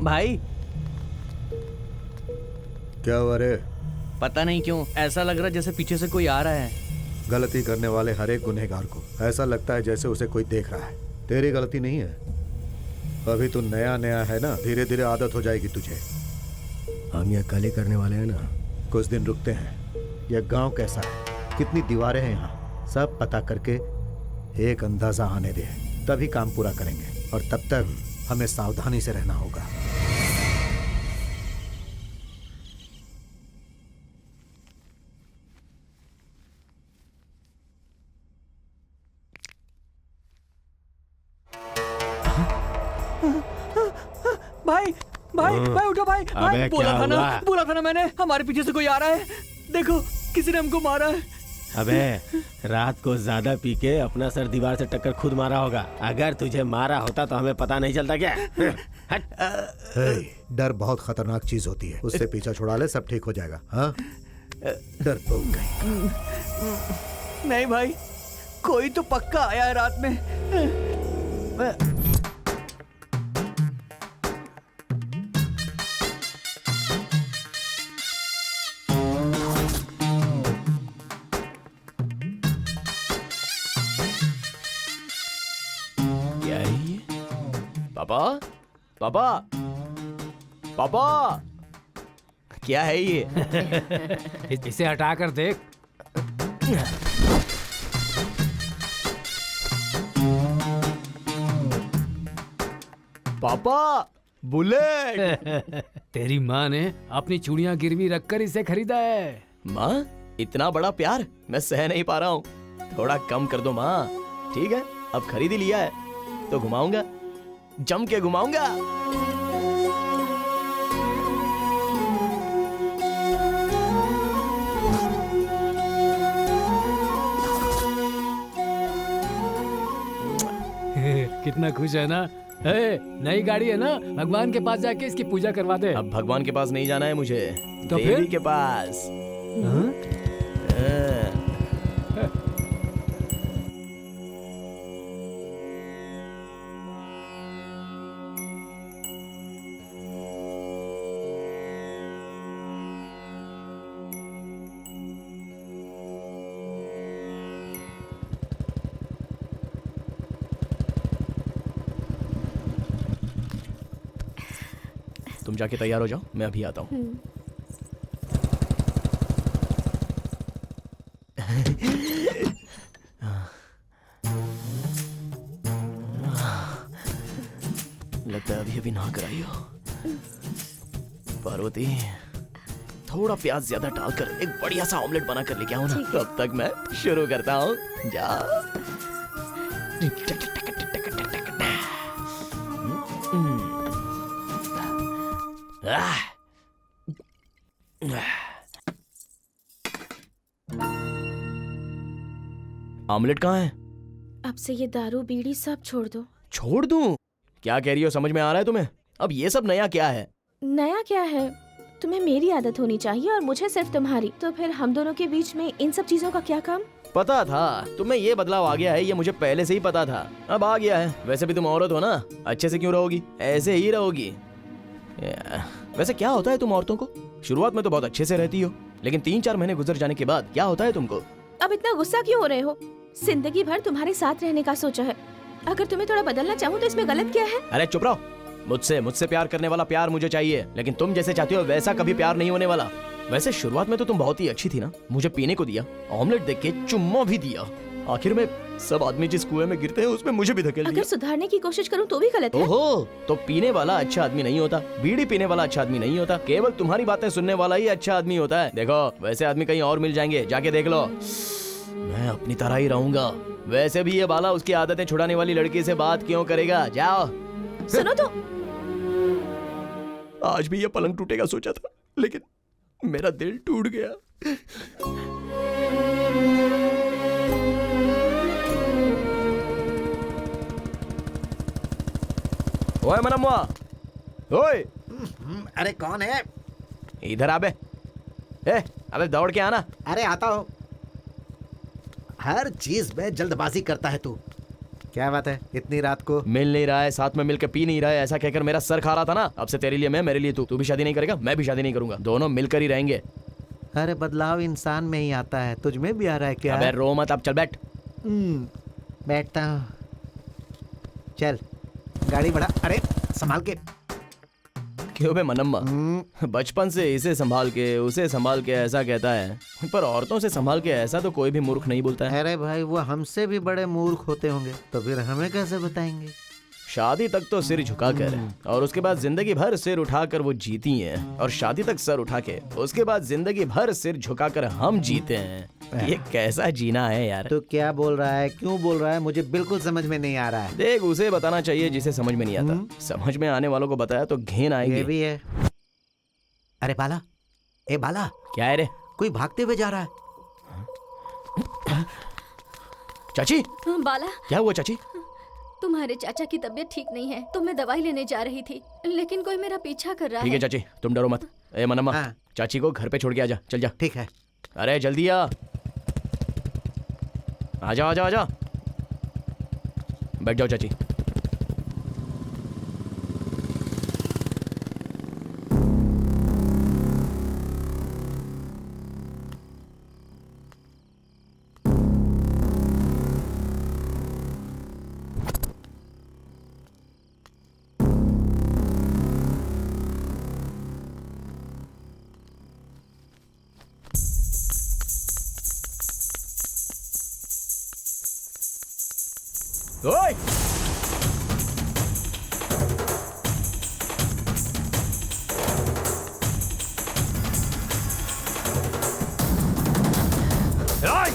भाई क्या हुआ रे? पता नहीं क्यों ऐसा लग रहा है जैसे पीछे से कोई आ रहा है। गलती करने वाले हर एक गुनहगार को ऐसा लगता है जैसे उसे कोई देख रहा है। तेरी गलती नहीं है, अभी तू नया नया है ना, धीरे धीरे आदत हो जाएगी तुझे। हम यह कल ही करने वाले हैं ना, कुछ दिन रुकते हैं। यह गांव कैसा है, कितनी दीवारें हैं यहाँ, सब पता करके एक अंदाजा आने दे, तभी काम पूरा करेंगे। और तब तक हमें सावधानी से रहना होगा। भाई भाई भाई उठो भाई। भाई बोला था ना मैंने, हमारे पीछे से कोई आ रहा है। देखो किसी ने हमको मारा है। अबे रात को ज्यादा पी के अपना सर दीवार से टक्कर खुद मारा होगा। अगर तुझे मारा होता तो हमें पता नहीं चलता क्या? डर बहुत खतरनाक चीज होती है, उससे पीछा छुड़ा ले, सब ठीक हो जाएगा। हाँ डरपोक गई। नहीं भाई, कोई तो पक्का आया है रात में। पापा पापा पापा, क्या है ये? इसे हटाकर देख। पापा बुलेट। तेरी माँ ने अपनी चूड़ियां गिरवी रखकर इसे खरीदा है। माँ इतना बड़ा प्यार मैं सह नहीं पा रहा हूँ, थोड़ा कम कर दो माँ। ठीक है अब खरीद ही लिया है तो घुमाऊंगा, जम के घुमाऊंगा। कितना खुश है ना? नई गाड़ी है ना, भगवान के पास जाके इसकी पूजा करवा दे। अब भगवान के पास नहीं जाना है मुझे, तो देवी फिर? के पास। तुम जाके तैयार हो जाओ, मैं अभी आता हूँ। लगता है अभी अभी नहा कर आई हो। पार्वती थोड़ा प्याज ज्यादा डालकर एक बढ़िया सा ऑमलेट बना कर लेके आओ ना, तब तक मैं शुरू करता हूँ। जा ऑमलेट कहाँ है? अब से ये दारू बीड़ी सब छोड़ दो। छोड़ दूं? क्या कह रही हो, समझ में आ रहा है तुम्हें? अब ये सब नया क्या है? नया क्या है? तुम्हें मेरी आदत होनी चाहिए और मुझे सिर्फ तुम्हारी। तो फिर हम दोनों के बीच में इन सब चीजों का क्या काम? पता था तुम्हें ये बदलाव आ गया है, ये मुझे पहले से ही पता था, अब आ गया है। वैसे भी तुम औरत हो ना, अच्छे से क्यों रहोगी? ऐसे ही रहोगी। वैसे क्या होता है तुम औरतों को? शुरुआत में तो बहुत अच्छे से रहती हो, लेकिन 3-4 महीने गुजर जाने के बाद क्या होता है तुमको? अब इतना गुस्सा क्यों हो रहे हो? जिंदगी भर तुम्हारे साथ रहने का सोचा है, अगर तुम्हें थोड़ा बदलना चाहूँ तो इसमें गलत क्या है? अरे चुप रहो। मुझसे प्यार करने वाला प्यार मुझे चाहिए, लेकिन तुम जैसे चाहती हो वैसा कभी प्यार नहीं होने वाला। वैसे शुरुआत में तो तुम बहुत ही अच्छी थी ना, मुझे पीने को दिया, ऑमलेट देख के चुम्मा भी दिया, आखिर में सब आदमी जिस कुएं में गिरते हैं उसमें मुझे भी धकेल दिया। अगर सुधारने की कोशिश करूँ तो भी गलत है। ओहो, तो पीने वाला अच्छा आदमी नहीं होता, बीड़ी पीने वाला अच्छा आदमी नहीं होता, केवल तुम्हारी बातें सुनने वाला ही अच्छा आदमी होता है। देखो वैसे आदमी कहीं और मिल जाएंगे, जाके देख लो। मैं अपनी तरह ही रहूंगा। वैसे भी ये बाला उसकी आदतें छुड़ाने वाली लड़की से बात क्यों करेगा? जाओ। सुनो तो, आज भी ये पलंग टूटेगा सोचा था, लेकिन मेरा दिल टूट गया। ओए मनमुआ, ओए। अरे कौन है? इधर आबे। अबे दौड़ के आना। अरे आता हूँ। हर चीज में जल्दबाजी करता है तू। क्या बात है इतनी रात को? मिल नहीं रहा है, साथ में मिलकर पी नहीं रहा है, ऐसा कहकर मेरा सर खा रहा था ना। अब से तेरे लिए मैं, मेरे लिए तू भी शादी नहीं करेगा, मैं भी शादी नहीं करूंगा, दोनों मिलकर ही रहेंगे। अरे बदलाव इंसान में ही आता है, तुझ में भी आ रहा है क्या? अबे रो मत, अब चल बैठ। बैठता हूँ। चल गाड़ी बढ़ा। अरे संभाल के। क्यों बे मनम्मा, बचपन से इसे संभाल के उसे संभाल के ऐसा कहता है, पर औरतों से संभाल के ऐसा तो कोई भी मूर्ख नहीं बोलता है। अरे भाई वो हमसे भी बड़े मूर्ख होते होंगे, तो फिर हमें कैसे बताएंगे? शादी तक तो सिर झुका कर और उसके बाद जिंदगी भर सिर उठाकर वो जीती हैं, और शादी तक सर उठा के उसके बाद जिंदगी भर सिर झुकाकर हम जीते हैं। ये कैसा जीना है यार? तो क्या बोल रहा है, क्यों बोल रहा है, मुझे बिल्कुल समझ में नहीं आ रहा है। देख, उसे बताना चाहिए जिसे समझ में नहीं आता। समझ में आने वालों को बताया तो घिन ये आएगी। भी है। अरे बाला, ए बाला, क्या है रे? कोई भागते हुए जा रहा है। चाची, बाला, क्या हुआ चाची? तुम्हारे चाचा की तबीयत ठीक नहीं है, तो मैं दवाई लेने जा रही थी, लेकिन कोई मेरा पीछा कर रहा ठीक है चाची, तुम डरो मत। ए मनम्मा, हाँ। चाची को घर पे छोड़ के आजा, चल जा। ठीक है। अरे जल्दी आ, आजा आजा आजा। बैठ जाओ चाची। ओए! ओए!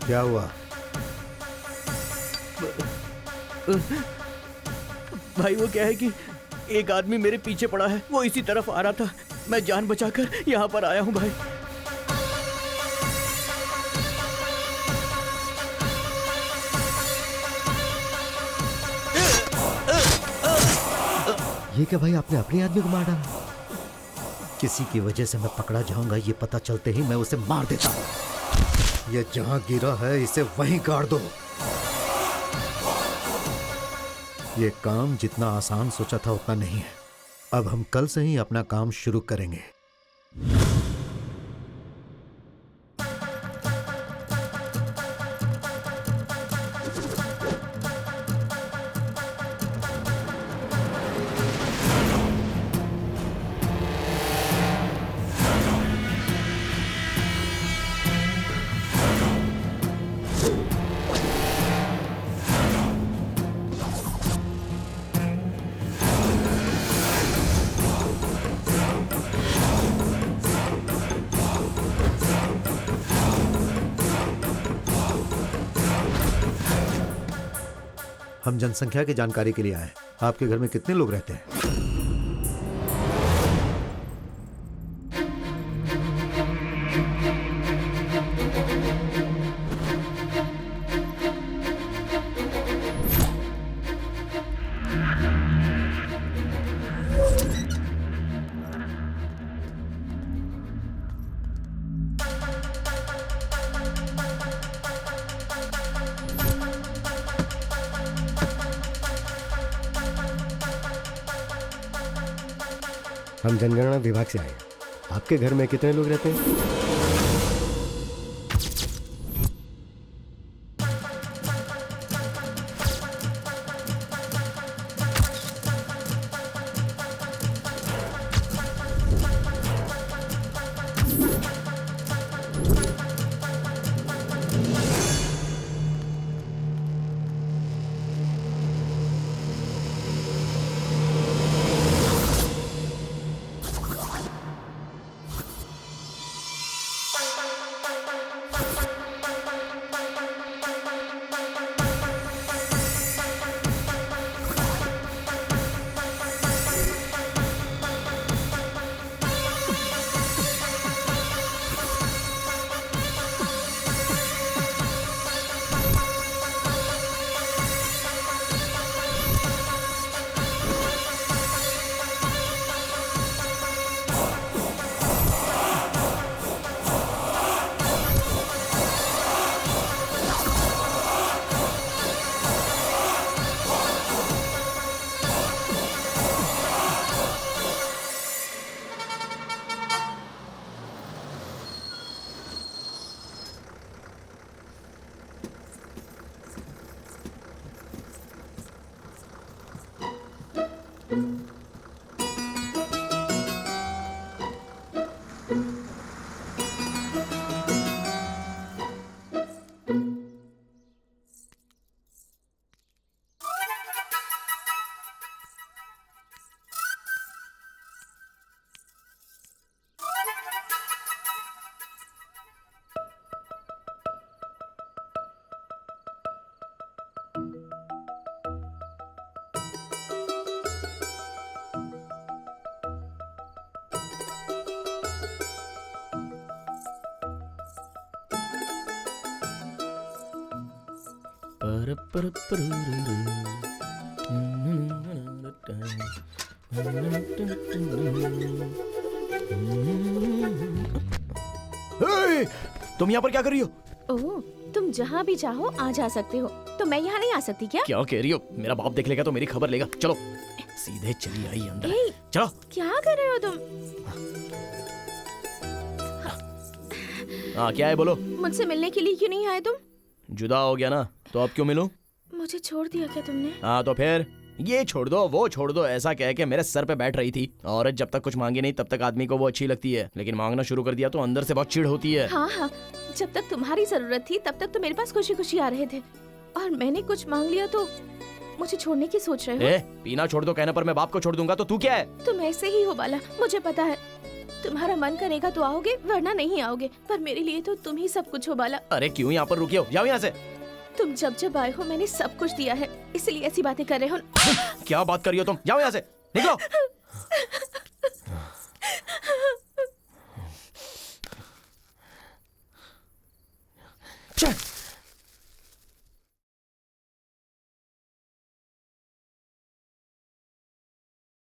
क्या हुआ? भाई वो क्या है कि एक आदमी मेरे पीछे पड़ा है, वो इसी तरफ आ रहा था, मैं जान बचाकर यहाँ पर आया हूँ भाई। ये क्या भाई, आपने अपने आदमी को मार डाला? किसी की वजह से मैं पकड़ा जाऊंगा, ये पता चलते ही मैं उसे मार देता हूँ। ये जहां गिरा है इसे वहीं गाड़ दो। ये काम जितना आसान सोचा था उतना नहीं है। अब हम कल से ही अपना काम शुरू करेंगे। हम जनसंख्या की जानकारी के लिए आए। आपके घर में कितने लोग रहते हैं? हम जनगणना विभाग से आए हैं। आपके घर में कितने लोग रहते हैं? तुम यहाँ पर क्या कर रही हो? ओह, तुम जहाँ भी चाहो आ जा सकते हो, तो मैं यहाँ नहीं आ सकती क्या? क्या कह रही हो? मेरा बाप देख लेगा तो मेरी खबर लेगा। चलो सीधे चली आई अंदर। ए, चलो। क्या कर रहे हो तुम? हाँ क्या है बोलो? मुझसे मिलने के लिए क्यों नहीं आए तुम? जुदा हो गया ना, तो अब क्यों मिलूं? मुझे छोड़ दिया क्या तुमने? हाँ तो फिर ये छोड़ दो वो छोड़ दो ऐसा कह के मेरे सर पे बैठ रही थी। औरत जब तक कुछ मांगे नहीं तब तक आदमी को वो अच्छी लगती है, लेकिन मांगना शुरू कर दिया तो अंदर से बहुत चिढ़ होती है। हाँ हाँ, जब तक तुम्हारी जरूरत थी तब तक तो मेरे पास खुशी खुशी आ रहे थे, और मैंने कुछ मांग लिया तो मुझे छोड़ने की सोच रहे हो? पीना छोड़ दो कहने पर मैं बाप को छोड़ दूंगा तो तू क्या है? तुम ऐसे ही हो बाला, मुझे पता है। तुम्हारा मन करेगा तो आओगे, वरना नहीं आओगे, पर मेरे लिए तो तुम ही सब कुछ हो बाला। अरे क्यों यहाँ पर रुके हो? जाओ यहाँ से। तुम जब जब आए हो मैंने सब कुछ दिया है, इसलिए ऐसी बातें कर रहे हो। क्या बात कर रही हो तुम? जाओ यहाँ से, निकलो।